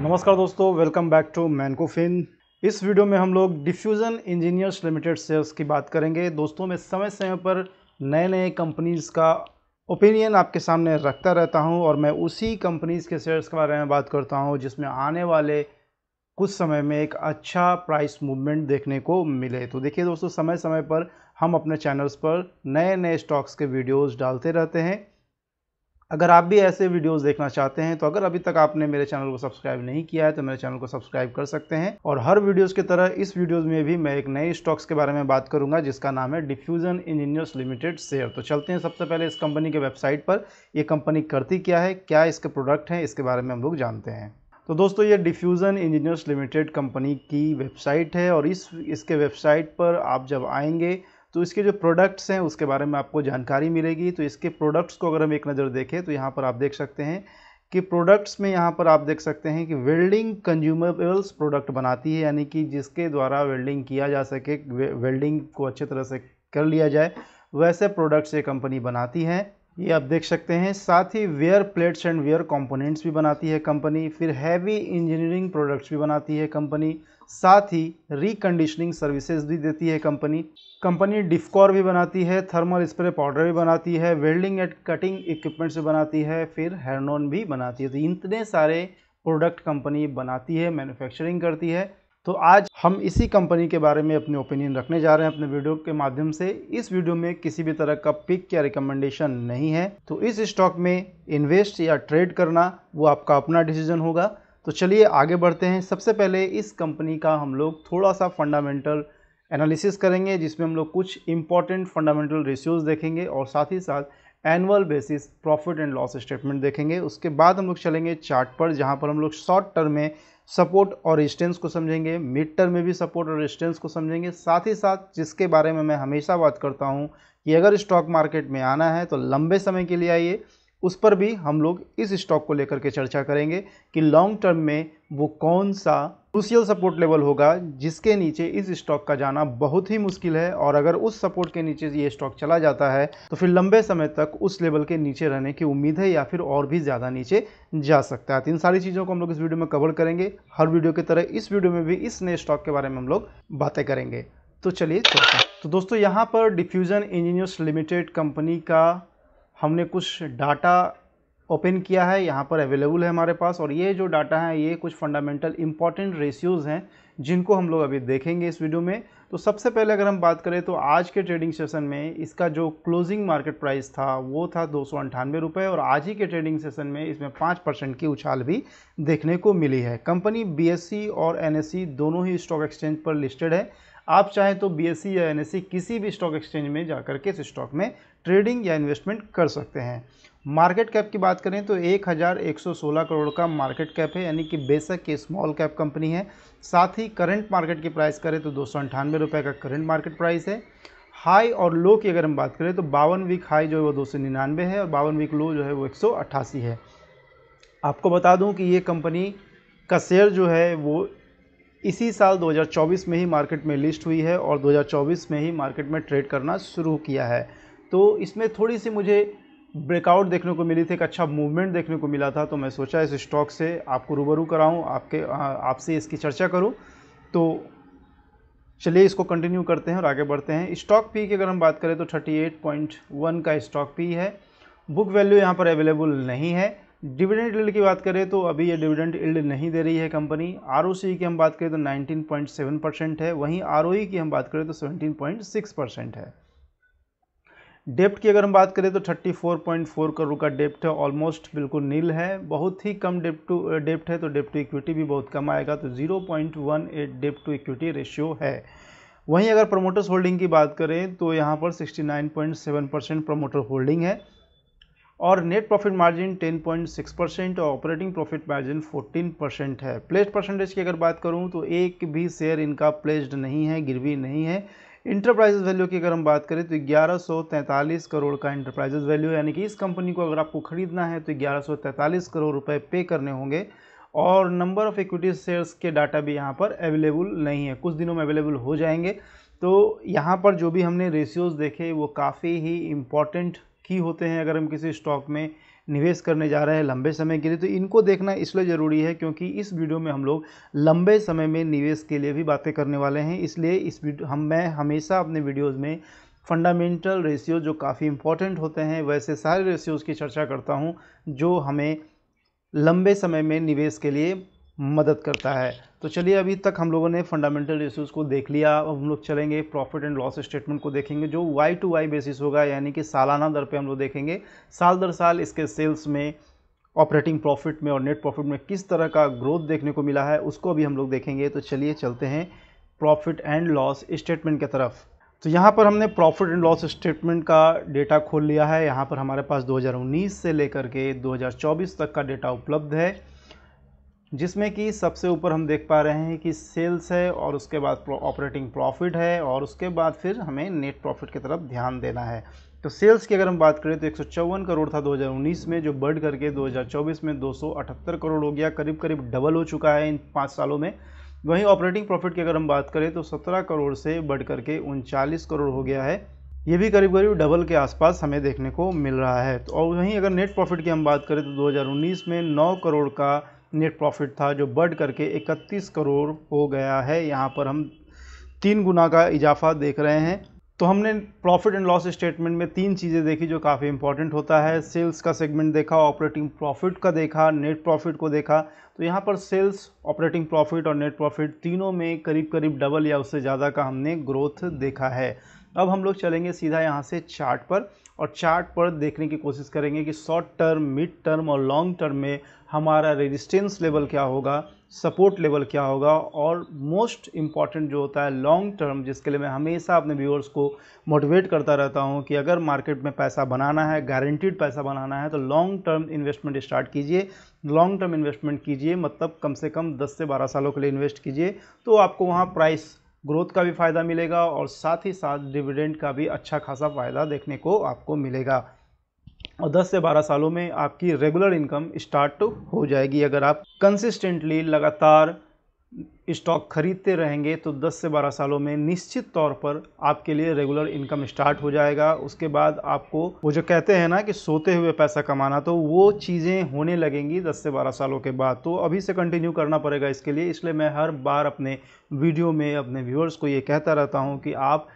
नमस्कार दोस्तों, welcome back to मैनकोफिन। इस वीडियो में हम लोग डिफ्यूज़न इंजीनियर्स लिमिटेड शेयर्स की बात करेंगे। दोस्तों, मैं समय समय पर नए नए कंपनीज़ का ओपिनियन आपके सामने रखता रहता हूं और मैं उसी कंपनीज़ के शेयर्स के बारे में बात करता हूं जिसमें आने वाले कुछ समय में एक अच्छा प्राइस मूवमेंट देखने को मिले। तो देखिए दोस्तों, समय समय पर हम अपने चैनल्स पर नए नए स्टॉक्स के वीडियोज़ डालते रहते हैं। अगर आप भी ऐसे वीडियोस देखना चाहते हैं तो अगर अभी तक आपने मेरे चैनल को सब्सक्राइब नहीं किया है तो मेरे चैनल को सब्सक्राइब कर सकते हैं। और हर वीडियोस की तरह इस वीडियोस में भी मैं एक नए स्टॉक्स के बारे में बात करूंगा जिसका नाम है डिफ्यूजन इंजीनियर्स लिमिटेड शेयर। तो चलते हैं सबसे पहले इस कंपनी के वेबसाइट पर। ये कंपनी करती क्या है, क्या इसके प्रोडक्ट हैं, इसके बारे में हम लोग जानते हैं। तो दोस्तों, ये डिफ्यूजन इंजीनियर्स लिमिटेड कंपनी की वेबसाइट है और इसके वेबसाइट पर आप जब आएंगे तो इसके जो प्रोडक्ट्स हैं उसके बारे में आपको जानकारी मिलेगी। तो इसके प्रोडक्ट्स को अगर हम एक नज़र देखें तो यहाँ पर आप देख सकते हैं कि प्रोडक्ट्स में यहाँ पर आप देख सकते हैं कि वेल्डिंग कंज्यूमेबल्स प्रोडक्ट बनाती है, यानी कि जिसके द्वारा वेल्डिंग किया जा सके, वेल्डिंग को अच्छे तरह से कर लिया जाए, वैसे प्रोडक्ट्स ये कंपनी बनाती है। ये आप देख सकते हैं। साथ ही wear plates and wear components भी बनाती है कंपनी। फिर हैवी इंजीनियरिंग प्रोडक्ट्स भी बनाती है कंपनी। साथ ही रिकंडीशनिंग सर्विसेज भी देती है कंपनी डिफकॉर भी बनाती है, थर्मल स्प्रे पाउडर भी बनाती है, वेल्डिंग एंड कटिंग इक्विपमेंट्स भी बनाती है, फिर हेरनोन भी बनाती है। तो इतने सारे प्रोडक्ट कंपनी बनाती है, मैन्युफैक्चरिंग करती है। तो आज हम इसी कंपनी के बारे में अपने ओपिनियन रखने जा रहे हैं अपने वीडियो के माध्यम से। इस वीडियो में किसी भी तरह का पिक या रिकमेंडेशन नहीं है। तो इस स्टॉक में इन्वेस्ट या ट्रेड करना वो आपका अपना डिसीजन होगा। तो चलिए आगे बढ़ते हैं। सबसे पहले इस कंपनी का हम लोग थोड़ा सा फंडामेंटल एनालिसिस करेंगे जिसमें हम लोग कुछ इंपॉर्टेंट फंडामेंटल रेशियोज देखेंगे और साथ ही साथ annual basis profit and loss statement देखेंगे। उसके बाद हम लोग चलेंगे चार्ट पर, जहां पर हम लोग शॉर्ट टर्म में सपोर्ट और रेजिस्टेंस को समझेंगे, मिड टर्म में भी सपोर्ट और रेजिस्टेंस को समझेंगे। साथ ही साथ जिसके बारे में मैं हमेशा बात करता हूं कि अगर स्टॉक मार्केट में आना है तो लंबे समय के लिए आइए, उस पर भी हम लोग इस स्टॉक को लेकर के चर्चा करेंगे कि लॉन्ग टर्म में वो कौन सा क्रूशियल सपोर्ट लेवल होगा जिसके नीचे इस स्टॉक का जाना बहुत ही मुश्किल है। और अगर उस सपोर्ट के नीचे ये स्टॉक चला जाता है तो फिर लंबे समय तक उस लेवल के नीचे रहने की उम्मीद है या फिर और भी ज़्यादा नीचे जा सकता है। तो इन सारी चीज़ों को हम लोग इस वीडियो में कवर करेंगे। हर वीडियो की तरह इस वीडियो में भी इस नए स्टॉक के बारे में हम लोग बातें करेंगे। तो चलिए चलते हैं। तो दोस्तों, यहाँ पर डिफ्यूजन इंजीनियर्स लिमिटेड कंपनी का हमने कुछ डाटा ओपन किया है, यहाँ पर अवेलेबल है हमारे पास। और ये जो डाटा है ये कुछ फंडामेंटल इंपॉर्टेंट रेशियोज़ हैं जिनको हम लोग अभी देखेंगे इस वीडियो में। तो सबसे पहले अगर हम बात करें तो आज के ट्रेडिंग सेशन में इसका जो क्लोजिंग मार्केट प्राइस था वो था 298 रुपये और आज ही के ट्रेडिंग सेशन में इसमें 5% की उछाल भी देखने को मिली है। कंपनी BSE और NSE दोनों ही स्टॉक एक्सचेंज पर लिस्टेड है। आप चाहें तो BSE या NSE किसी भी स्टॉक एक्सचेंज में जाकर के इस स्टॉक में ट्रेडिंग या इन्वेस्टमेंट कर सकते हैं। मार्केट कैप की बात करें तो 1116 करोड़ का मार्केट कैप है, यानी कि बेशक ये स्मॉल कैप कंपनी है। साथ ही करंट मार्केट की प्राइस करें तो 298 रुपये का करंट मार्केट प्राइस है। हाई और लो की अगर हम बात करें तो 52 वीक हाई जो है वो 299 है और 52 वीक लो जो है वो 188 है। आपको बता दूं कि ये कंपनी का शेयर जो है वो इसी साल 2024 में ही मार्केट में लिस्ट हुई है और 2024 में ही मार्केट में ट्रेड करना शुरू किया है। तो इसमें थोड़ी सी मुझे ब्रेकआउट देखने को मिली थी, एक अच्छा मूवमेंट देखने को मिला था। तो मैं सोचा इस स्टॉक से आपको रूबरू कराऊं, आपसे इसकी चर्चा करूं। तो चलिए इसको कंटिन्यू करते हैं और आगे बढ़ते हैं। स्टॉक पी की अगर हम बात करें तो 38.1 का स्टॉक पी है। बुक वैल्यू यहाँ पर अवेलेबल नहीं है। डिविडेंड यील्ड की बात करें तो अभी ये डिविडेंड यील्ड नहीं दे रही है कंपनी। ROC की हम बात करें तो 19.7% है, वहीं ROE की हम बात करें तो 17.6% है। डेप्ट की अगर हम बात करें तो 34.4 करोड़ का डेप्ट है, ऑलमोस्ट बिल्कुल नील है। बहुत ही कम डेप्ट है तो डेप्ट टू इक्विटी भी बहुत कम आएगा, तो 0.18 डेप्ट टू इक्विटी रेशियो है। वहीं अगर प्रमोटर्स होल्डिंग की बात करें तो यहाँ पर 69.7% प्रमोटर होल्डिंग है और नेट प्रॉफिट मार्जिन 10.6% और ऑपरेटिंग प्रॉफिट मार्जिन 14% है। प्लेस्ड परसेंटेज की अगर बात करूं तो एक भी शेयर इनका प्लेस्ड नहीं है, गिरवी नहीं है। इंटरप्राइजेज वैल्यू की अगर हम बात करें तो 1143 करोड़ का इंटरप्राइजेज वैल्यू, यानी कि इस कंपनी को अगर आपको खरीदना है तो 1143 करोड़ रुपए पे करने होंगे। और नंबर ऑफ इक्विटी शेयर्स के डाटा भी यहाँ पर अवेलेबल नहीं है, कुछ दिनों में अवेलेबल हो जाएंगे। तो यहाँ पर जो भी हमने रेशियोज़ देखे वो काफ़ी ही इम्पॉर्टेंट की होते हैं अगर हम किसी स्टॉक में निवेश करने जा रहे हैं लंबे समय के लिए, तो इनको देखना इसलिए ज़रूरी है क्योंकि इस वीडियो में हम लोग लंबे समय में निवेश के लिए भी बातें करने वाले हैं। इसलिए इस वीडियो मैं हमेशा अपने वीडियोज़ में फंडामेंटल रेशियो जो काफ़ी इंपॉर्टेंट होते हैं वैसे सारे रेशियोज़ की चर्चा करता हूँ जो हमें लंबे समय में निवेश के लिए मदद करता है। तो चलिए, अभी तक हम लोगों ने फंडामेंटल रेशियोज़ को देख लिया। अब हम लोग चलेंगे प्रॉफिट एंड लॉस स्टेटमेंट को देखेंगे जो वाई टू वाई बेसिस होगा, यानी कि सालाना दर पे हम लोग देखेंगे साल दर साल इसके सेल्स में, ऑपरेटिंग प्रॉफिट में और नेट प्रॉफिट में किस तरह का ग्रोथ देखने को मिला है, उसको भी हम लोग देखेंगे। तो चलिए चलते हैं प्रॉफिट एंड लॉस स्टेटमेंट की तरफ। तो यहाँ पर हमने प्रॉफिट एंड लॉस स्टेटमेंट का डेटा खोल लिया है। यहाँ पर हमारे पास 2019 से लेकर के 2024 तक का डेटा उपलब्ध है, जिसमें कि सबसे ऊपर हम देख पा रहे हैं कि सेल्स है और उसके बाद ऑपरेटिंग प्रॉफिट है और उसके बाद फिर हमें नेट प्रॉफिट की तरफ ध्यान देना है। तो सेल्स की अगर हम बात करें तो 154 करोड़ था 2019 में, जो बढ़ करके 2024 में 278 करोड़ हो गया, करीब करीब डबल हो चुका है इन 5 सालों में। वहीं ऑपरेटिंग प्रॉफिट की अगर हम बात करें तो 17 करोड़ से बढ़ करके 39 करोड़ हो गया है, ये भी करीब करीब डबल के आसपास हमें देखने को मिल रहा है। तो और वहीं अगर नेट प्रॉफिट की हम बात करें तो 2019 में 9 करोड़ का नेट प्रॉफिट था, जो बढ़ करके 31 करोड़ हो गया है। यहाँ पर हम 3 गुना का इजाफा देख रहे हैं। तो हमने प्रॉफिट एंड लॉस स्टेटमेंट में 3 चीज़ें देखी जो काफ़ी इंपॉर्टेंट होता है। सेल्स का सेगमेंट देखा, ऑपरेटिंग प्रॉफिट का देखा, नेट प्रॉफिट को देखा। तो यहाँ पर सेल्स, ऑपरेटिंग प्रॉफिट और नेट प्रॉफिट तीनों में करीब करीब डबल या उससे ज़्यादा का हमने ग्रोथ देखा है। अब हम लोग चलेंगे सीधा यहाँ से चार्ट पर और चार्ट पर देखने की कोशिश करेंगे कि शॉर्ट टर्म, मिड टर्म और लॉन्ग टर्म में हमारा रेजिस्टेंस लेवल क्या होगा, सपोर्ट लेवल क्या होगा, और मोस्ट इम्पॉर्टेंट जो होता है लॉन्ग टर्म, जिसके लिए मैं हमेशा अपने व्यूअर्स को मोटिवेट करता रहता हूं कि अगर मार्केट में पैसा बनाना है, गारंटीड पैसा बनाना है, तो लॉन्ग टर्म इन्वेस्टमेंट स्टार्ट कीजिए। लॉन्ग टर्म इन्वेस्टमेंट कीजिए मतलब कम से कम 10 से 12 सालों के लिए इन्वेस्ट कीजिए, तो आपको वहाँ प्राइस ग्रोथ का भी फ़ायदा मिलेगा और साथ ही साथ डिविडेंड का भी अच्छा खासा फ़ायदा देखने को आपको मिलेगा। और 10 से 12 सालों में आपकी रेगुलर इनकम स्टार्ट हो जाएगी। अगर आप कंसिस्टेंटली लगातार स्टॉक खरीदते रहेंगे तो 10 से 12 सालों में निश्चित तौर पर आपके लिए रेगुलर इनकम स्टार्ट हो जाएगा। उसके बाद आपको वो जो कहते हैं ना कि सोते हुए पैसा कमाना, तो वो चीज़ें होने लगेंगी 10 से 12 सालों के बाद। तो अभी से कंटिन्यू करना पड़ेगा इसके लिए। इसलिए मैं हर बार अपने वीडियो में अपने व्यूअर्स को ये कहता रहता हूँ कि आप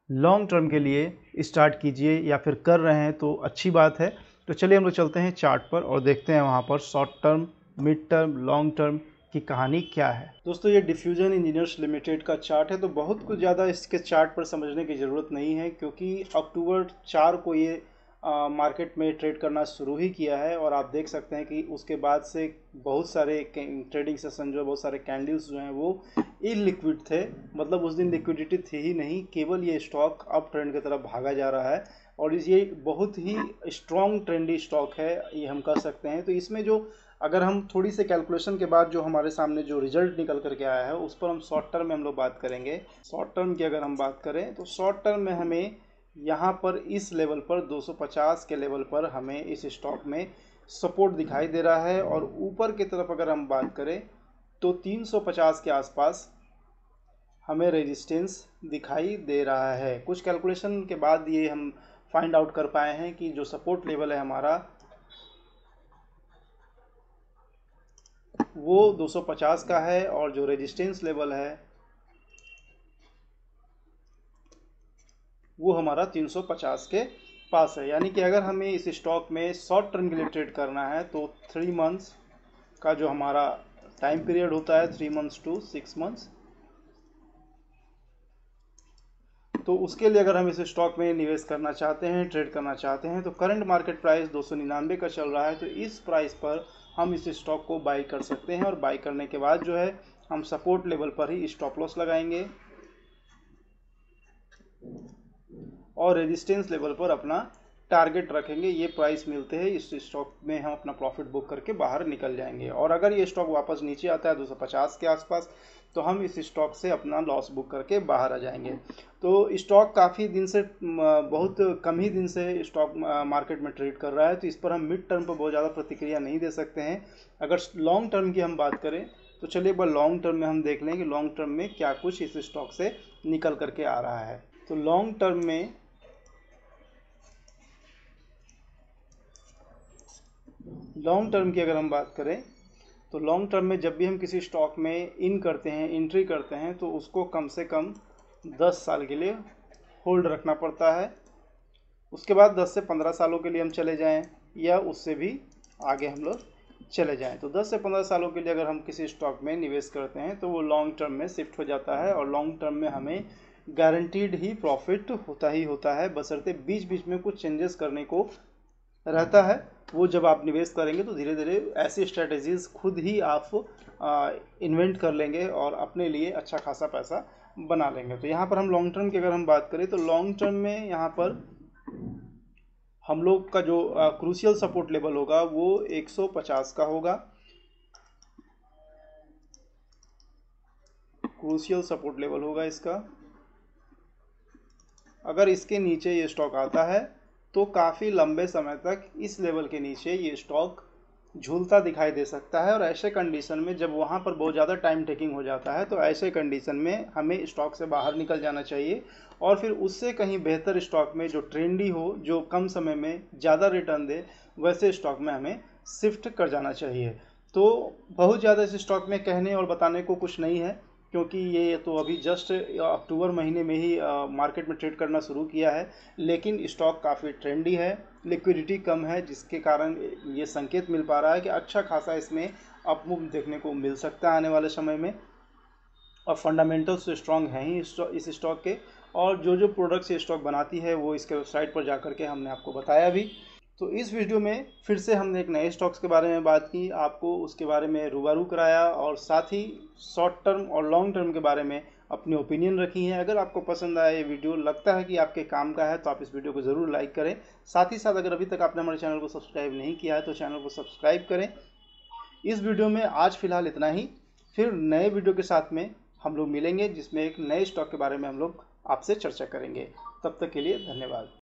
लॉन्ग टर्म के लिए स्टार्ट कीजिए, या फिर कर रहे हैं तो अच्छी बात है। तो चलिए हम लोग चलते हैं चार्ट पर और देखते हैं वहाँ पर short term, mid term, long term की कहानी क्या है। दोस्तों, ये डिफ्यूजन इंजीनियर्स लिमिटेड का चार्ट है। तो बहुत कुछ ज़्यादा इसके चार्ट पर समझने की ज़रूरत नहीं है, क्योंकि अक्टूबर 4 को ये मार्केट में ट्रेड करना शुरू ही किया है और आप देख सकते हैं कि उसके बाद से बहुत सारे ट्रेडिंग सेशन जो है, बहुत सारे कैंडल्स जो हैं वो इलिक्विड थे। मतलब उस दिन लिक्विडिटी थी ही नहीं, केवल ये स्टॉक अप ट्रेंड की तरफ भागा जा रहा है और ये बहुत ही स्ट्रॉन्ग ट्रेंडी स्टॉक है, ये हम कह सकते हैं। तो इसमें जो अगर हम थोड़ी सी कैलकुलेशन के बाद जो हमारे सामने जो रिजल्ट निकल करके आया है उस पर हम शॉर्ट टर्म में हम लोग बात करेंगे। शॉर्ट टर्म की अगर हम बात करें तो शॉर्ट टर्म में हमें यहाँ पर इस लेवल पर 250 के लेवल पर हमें इस स्टॉक में सपोर्ट दिखाई दे रहा है, और ऊपर की तरफ अगर हम बात करें तो 350 के आसपास हमें रेजिस्टेंस दिखाई दे रहा है। कुछ कैलकुलेशन के बाद ये हम फाइंड आउट कर पाए हैं कि जो सपोर्ट लेवल है हमारा वो 250 का है और जो रेजिस्टेंस लेवल है वो हमारा 350 के पास है। यानी कि अगर हमें इस स्टॉक में शॉर्ट टर्म के लिए ट्रेड करना है तो 3 मंथ्स का जो हमारा टाइम पीरियड होता है, 3 मंथ्स टू 6 मंथ्स, तो उसके लिए अगर हम इस स्टॉक में निवेश करना चाहते हैं, ट्रेड करना चाहते हैं, तो करंट मार्केट प्राइस 299 का चल रहा है। तो इस प्राइस पर हम इस स्टॉक को बाई कर सकते हैं और बाई करने के बाद जो है हम सपोर्ट लेवल पर ही स्टॉप लॉस लगाएंगे और रेजिस्टेंस लेवल पर अपना टारगेट रखेंगे। ये प्राइस मिलते हैं इस स्टॉक में हम अपना प्रॉफिट बुक करके बाहर निकल जाएंगे। और अगर ये स्टॉक वापस नीचे आता है 250 के आसपास तो हम इस स्टॉक से अपना लॉस बुक करके बाहर आ जाएंगे। तो स्टॉक काफ़ी दिन से, बहुत कम ही दिन से स्टॉक मार्केट में ट्रेड कर रहा है, तो इस पर हम मिड टर्म पर बहुत ज़्यादा प्रतिक्रिया नहीं दे सकते हैं। अगर लॉन्ग टर्म की हम बात करें तो चलिए एक बार लॉन्ग टर्म में हम देख लें कि लॉन्ग टर्म में क्या कुछ इस स्टॉक से निकल करके आ रहा है। तो लॉन्ग टर्म में लॉन्ग टर्म की अगर हम बात करें तो लॉन्ग टर्म में जब भी हम किसी स्टॉक में इन करते हैं, एंट्री करते हैं, तो उसको कम से कम 10 साल के लिए होल्ड रखना पड़ता है। उसके बाद 10 से 15 सालों के लिए हम चले जाएं या उससे भी आगे हम लोग चले जाएं, तो 10 से 15 सालों के लिए अगर हम किसी स्टॉक में निवेश करते हैं तो वो लॉन्ग टर्म में शिफ्ट हो जाता है और लॉन्ग टर्म में हमें गारंटीड ही प्रॉफिट ही होता है, बशर्ते बीच बीच में कुछ चेंजेस करने को रहता है। वो जब आप निवेश करेंगे तो धीरे धीरे ऐसी स्ट्रेटजीज खुद ही आप इन्वेंट कर लेंगे और अपने लिए अच्छा खासा पैसा बना लेंगे। तो यहाँ पर हम लॉन्ग टर्म की अगर हम बात करें तो लॉन्ग टर्म में यहाँ पर हम लोग का जो क्रूशियल सपोर्ट लेवल होगा वो 150 का होगा। क्रूशियल सपोर्ट लेवल होगा इसका। अगर इसके नीचे ये स्टॉक आता है तो काफ़ी लंबे समय तक इस लेवल के नीचे ये स्टॉक झूलता दिखाई दे सकता है, और ऐसे कंडीशन में जब वहाँ पर बहुत ज़्यादा टाइम टेकिंग हो जाता है तो ऐसे कंडीशन में हमें स्टॉक से बाहर निकल जाना चाहिए और फिर उससे कहीं बेहतर स्टॉक में जो ट्रेंडी हो, जो कम समय में ज़्यादा रिटर्न दे, वैसे स्टॉक में हमें शिफ्ट कर जाना चाहिए। तो बहुत ज़्यादा इस स्टॉक में कहने और बताने को कुछ नहीं है, क्योंकि ये तो अभी जस्ट अक्टूबर महीने में ही मार्केट में ट्रेड करना शुरू किया है, लेकिन स्टॉक काफ़ी ट्रेंडी है, लिक्विडिटी कम है, जिसके कारण ये संकेत मिल पा रहा है कि अच्छा खासा इसमें अपमूव देखने को मिल सकता है आने वाले समय में। और फंडामेंटल्स स्ट्रॉन्ग हैं ही इस स्टॉक के, और जो जो प्रोडक्ट्स ये स्टॉक बनाती है वो इसके वेबसाइट पर जा कर के हमने आपको बताया भी। तो इस वीडियो में फिर से हमने एक नए स्टॉक्स के बारे में बात की, आपको उसके बारे में रूबरू कराया और साथ ही शॉर्ट टर्म और लॉन्ग टर्म के बारे में अपनी ओपिनियन रखी है। अगर आपको पसंद आया ये वीडियो, लगता है कि आपके काम का है, तो आप इस वीडियो को ज़रूर लाइक करें। साथ ही साथ अगर अभी तक आपने हमारे चैनल को सब्सक्राइब नहीं किया है तो चैनल को सब्सक्राइब करें। इस वीडियो में आज फिलहाल इतना ही, फिर नए वीडियो के साथ में हम लोग मिलेंगे जिसमें एक नए स्टॉक के बारे में हम लोग आपसे चर्चा करेंगे। तब तक के लिए धन्यवाद।